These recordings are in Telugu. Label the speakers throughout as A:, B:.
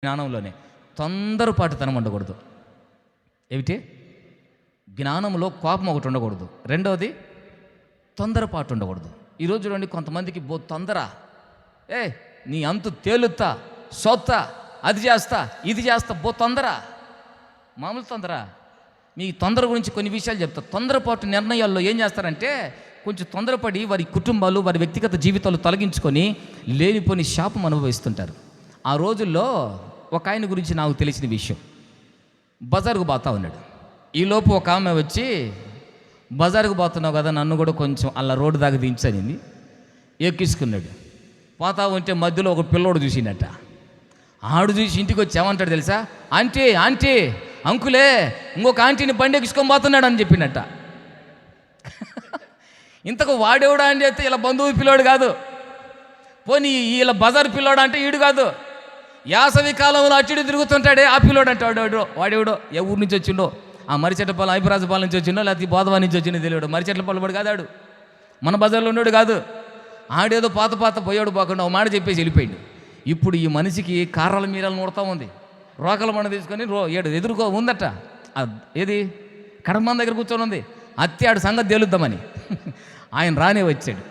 A: జ్ఞానంలోనే తొందరపాటుతనం ఉండకూడదు. ఏమిటి? జ్ఞానంలో కోపం ఒకటి ఉండకూడదు. రెండవది తొందరపాటు ఉండకూడదు. ఈరోజు చూడండి, కొంతమందికి తొందర, నీ అంతు తేలుతా, సొత్తా, అది చేస్తా, ఇది చేస్తా, తొందర, మామూలు తొందర. మీ తొందర గురించి కొన్ని విషయాలు చెప్తా. తొందరపాటు నిర్ణయాల్లో ఏం చేస్తారంటే, కొంచెం తొందరపడి వారి కుటుంబాలు, వారి వ్యక్తిగత జీవితాలు తొలగించుకొని లేనిపోని శాపం అనుభవిస్తుంటారు. ఆ రోజుల్లో ఒక ఆయన గురించి నాకు తెలిసిన విషయం. బజారుకు పోతా ఉన్నాడు. ఈలోపు ఒక ఆమె వచ్చి, బజారుకు పోతున్నావు కదా, నన్ను కూడా కొంచెం అలా రోడ్డు దాకా దించనింది. ఎక్కించుకున్నాడు. పోతా ఉంటే మధ్యలో ఒక పిల్లోడు చూసిండట. ఆడు చూసి ఇంటికి వచ్చి ఏమంటాడు తెలుసా? ఆంటీ ఆంటీ, అంకులే ఇంకొక ఆంటీని బండి ఎక్కించుకొని పోతున్నాడు అని చెప్పినట్ట. ఇంతకు వాడేవాడా అని చెప్తే ఇలా బంధువు పిల్లోడు కాదు, పోనీ ఇలా బజారు పిల్లోడు అంటే ఈడు కాదు. యాసవి కాలంలో అచ్చుడు తిరుగుతుంటాడే ఆ పిల్లోడు అంటే వాడేవాడో ఏ ఊరి నుంచి వచ్చిండో, ఆ మరిచెట్లపాలెం ఐపరాజపాలెం నుంచి వచ్చిండో, లేకపోతే బోధవా నుంచి వచ్చిండో తెలియడు. మరిచెట్లపాలెం వాడు కాదు, ఆడు మన బజార్లో ఉన్నాడు కాదు. ఆడేదో పాత పోయాడు పోకుండా ఒక మాట చెప్పేసి వెళ్ళిపోయాడు. ఇప్పుడు ఈ మనిషికి కారాల మీరాలు నూడుతూ ఉంది. రోకల మండ తీసుకొని ఎదురుకో ఉందట. ఏది కడమ దగ్గర కూర్చొని ఉంది. ఆడు సంగతి తేలుద్దామని ఆయన రానే వచ్చాడు.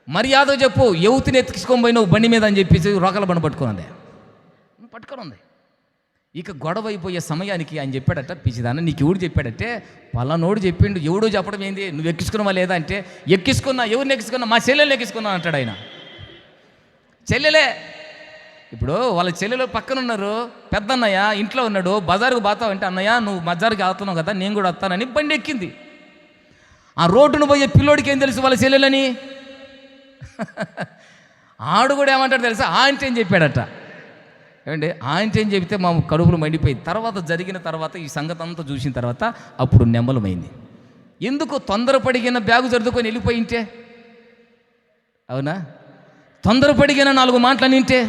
A: మర్యాద చెప్పు, యువతిని ఎత్తుకొని పోయి నువ్వు బండి మీద అని చెప్పేసి రోకల బండి పట్టుకొని ఉంది. ఇక గొడవ అయిపోయే సమయానికి ఆయన చెప్పాడట, పిచ్చిదాన్న నీకు ఎవడు చెప్పాడంటే, పలానోడు చెప్పిండు. ఎవడో చెప్పడం ఏంది, నువ్వు ఎక్కించుకున్నావా లేదా అంటే, ఎక్కించుకున్నా. ఎవరిని ఎక్కించుకున్నా? మా చెల్లెల్ని ఎక్కించుకున్నా అంటాడు ఆయన. చెల్లెలే. ఇప్పుడు వాళ్ళ చెల్లెలు పక్కన ఉన్నారు. పెద్దన్నయ్య ఇంట్లో ఉన్నాడు. బజారుకు పోతావు అంటే, అన్నయ్య నువ్వు బజారుకి వెళ్తున్నావు కదా, నేను కూడా వస్తానని బండి ఎక్కింది. ఆ రోడ్డును పోయే పిల్లోడికి ఏం తెలుసు వాళ్ళ చెల్లెలని? ఆడు కూడా ఏమంటాడు తెలుసా? ఆంటీ అని చెప్పాడట. ఏమంటే ఆంటీ అని చెబితే మా కడుపులు మండిపోయింది. జరిగిన తర్వాత ఈ సంగతి అంతా చూసిన తర్వాత అప్పుడు నెమ్మలమైంది. ఎందుకు? తొందరపడిగిన బ్యాగు సర్దుకొని వెళ్ళిపోయింటే, అవునా? తొందరపడిగిన 4 మాటలు నింటే,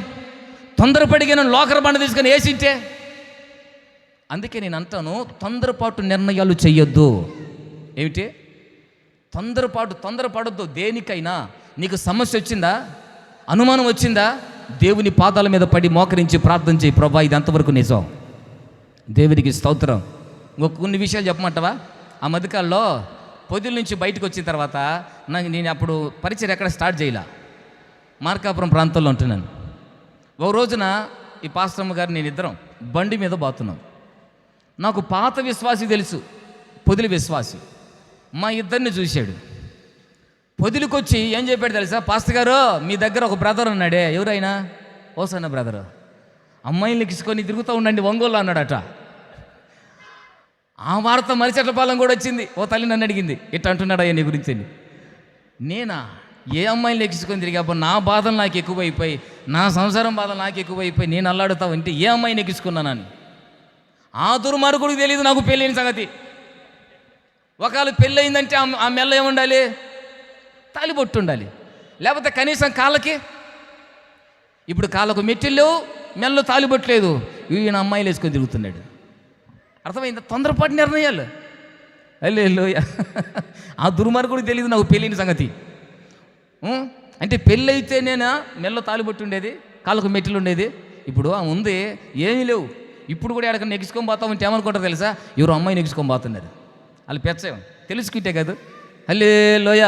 A: తొందరపడిగిన లోకర బండ తీసుకొని వేసింటే. అందుకే నేను అంటాను, తొందరపాటు నిర్ణయాలు చెయ్యొద్దు. ఏమిటి? తొందరపడొద్దు. దేనికైనా నీకు సమస్య వచ్చిందా, అనుమానం వచ్చిందా, దేవుని పాదాల మీద పడి మోకరించి ప్రార్థన చేయి. ప్రభా ఇది అంతవరకు నిజం, దేవునికి స్తోత్రం. కొన్ని విషయాలు చెప్పమంటావా? ఆ మధ్యకాలంలో పొద్దుల నుంచి బయటకు వచ్చిన తర్వాత నేను అప్పుడు పరిచయం ఎక్కడ స్టార్ట్ చేయాల, మార్కాపురం ప్రాంతంలో ఉంటున్నాను. ఒక రోజున ఈ పాస్టమ్మ గారు నేను ఇద్దరం బండి మీద పోతున్నాం. నాకు పాత విశ్వాసి తెలుసు, పొదిలి విశ్వాసి. మా ఇద్దరిని చూశాడు. పొదిలికొచ్చి ఏం చెప్పాడు తెలుసా? పాస్టర్ గారు మీ దగ్గర ఒక బ్రదర్ ఉన్నాడే, ఎవరైనా? ఓసన్న బ్రదరు, అమ్మాయిని లెక్కించుకొని తిరుగుతూ ఉండండి ఒంగోలు అన్నాడట. ఆ వార్త మరిచెట్లపాలెం కూడా వచ్చింది. ఓ తల్లి నన్ను అడిగింది, ఇట్లా అంటున్నాడా నీ గురించి అని. నేనా ఏ అమ్మాయిని లెక్కించుకొని తిరిగాప్పుడు నా బాధలు నాకు ఎక్కువైపోయి, నా సంసారం బాధలు నాకు ఎక్కువైపోయి నేను అల్లాడుతావు అంటే ఏ అమ్మాయిని ఎక్కించుకున్నానని. ఆ దుర్మార్గుడికి తెలియదు నాకు పెళ్ళైన సంగతి. ఒకవేళ పెళ్ళి అయిందంటే ఆ మెల్ల ఏముండాలి? తాలిబొట్టు ఉండాలి. లేకపోతే కనీసం కాళ్ళకి, ఇప్పుడు కాళ్ళకు మెట్టిల్లు, మెల్ల తాలిబొట్టలేదు. ఈయన అమ్మాయిలు వేసుకొని తిరుగుతున్నాడు. అర్థమైందా? తొందరపాటు నిర్ణయాలు. అల్లెల్లో ఆ దుర్మార్గుడికి తెలియదు నాకు పెళ్ళైన సంగతి. అంటే పెళ్ళి అయితే నేనా మెల్ల తాలిబొట్టు ఉండేది, కాళ్ళకు మెట్టిలు ఉండేది. ఇప్పుడు ఉంది ఏమీ లేవు. ఇప్పుడు కూడా ఎక్కడికన్నా నెగ్గించుకొని పోతా ఉంటే ఏమనుకుంటారు తెలుసా? ఎవరు అమ్మాయిని నెగ్గించుకొని పోతున్నారు. వాళ్ళు పెచ్చం తెలుసుకుంటే కాదు. హల్లెలూయ.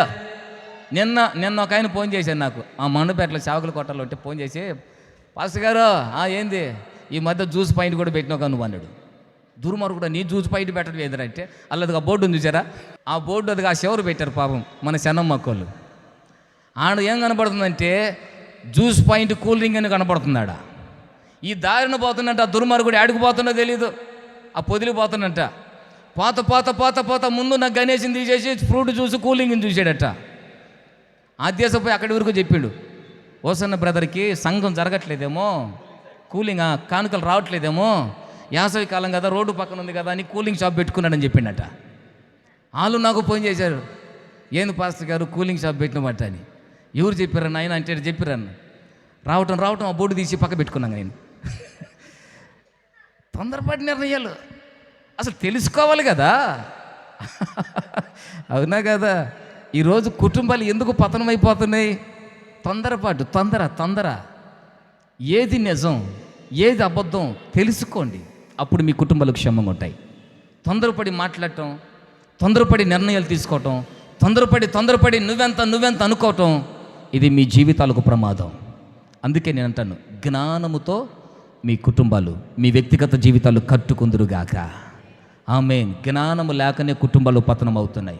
A: నిన్న ఒక ఆయన ఫోన్ చేశాను నాకు, ఆ మండపేటలో చావకుల కొట్టలో ఉంటే ఫోన్ చేసి, పాస్టర్ గారు ఏంది ఈ మధ్య జ్యూస్ పాయింట్ కూడా పెట్టినావు నువ్వు అన్నాడు. దుర్మార్గుడు కూడా నీ జ్యూస్ పాయింట్ పెట్టడం ఏదంటే, అల్లదిగా బోర్డు ఉంది చూసారా, ఆ బోర్డు అదిగా శివరు పెట్టారు పాపం మన చెన్నమ్మక్కళ్ళు. ఆడ ఏం కనపడుతుందంటే జ్యూస్ పాయింట్ కూల్ డ్రింక్ అని కనపడుతున్నాడా. ఈ దారిన పోతున్నట్ట ఆ దుర్మార్గుడు ఆడికి పోతున్నా తెలీదు, ఆ పొదిలి పోతున్నట్ట. పోత ముందు నాకు గణేష్ని తీసేసి ఫ్రూట్ జ్యూస్ కూలింగ్ని చూసాడట. ఆదేశపోయి అక్కడి వరకు చెప్పిండు, ఓసన్న బ్రదర్కి సంఘం జరగట్లేదేమో, కూలింగ్ కానుకలు రావట్లేదేమో, యాసవి కాలం కదా, రోడ్డు పక్కన ఉంది కదా అని కూలింగ్ షాప్ పెట్టుకున్నాడని చెప్పిండట. వాళ్ళు నాకు ఫోన్ చేశారు, ఏంది పాస్టర్ గారు కూలింగ్ షాప్ పెట్టినమాట అని. ఎవరు చెప్పారన్న ఆయన అంటే చెప్పారన్న. రావటం ఆ బోర్డు తీసి పక్క పెట్టుకున్నాను నేను. తొందరపాటు నిర్ణయాలు అసలు తెలుసుకోవాలి కదా, అవునా కదా? ఈరోజు కుటుంబాలు ఎందుకు పతనమైపోతున్నాయి? తొందరపాటు, తొందర. ఏది నిజం, ఏది అబద్ధం తెలుసుకోండి. అప్పుడు మీ కుటుంబాలు క్షేమంగా ఉంటాయి. తొందరపడి మాట్లాడటం, తొందరపడి నిర్ణయాలు తీసుకోవటం, తొందరపడి నువ్వెంత అనుకోవటం, ఇది మీ జీవితాలకు ప్రమాదం. అందుకే నేను అంటాను, జ్ఞానముతో మీ కుటుంబాలు, మీ వ్యక్తిగత జీవితాలు కట్టుకుందురుగాక. ఆమేన్. జ్ఞానము లేకనే కుటుంబాలు పతనం అవుతున్నాయి.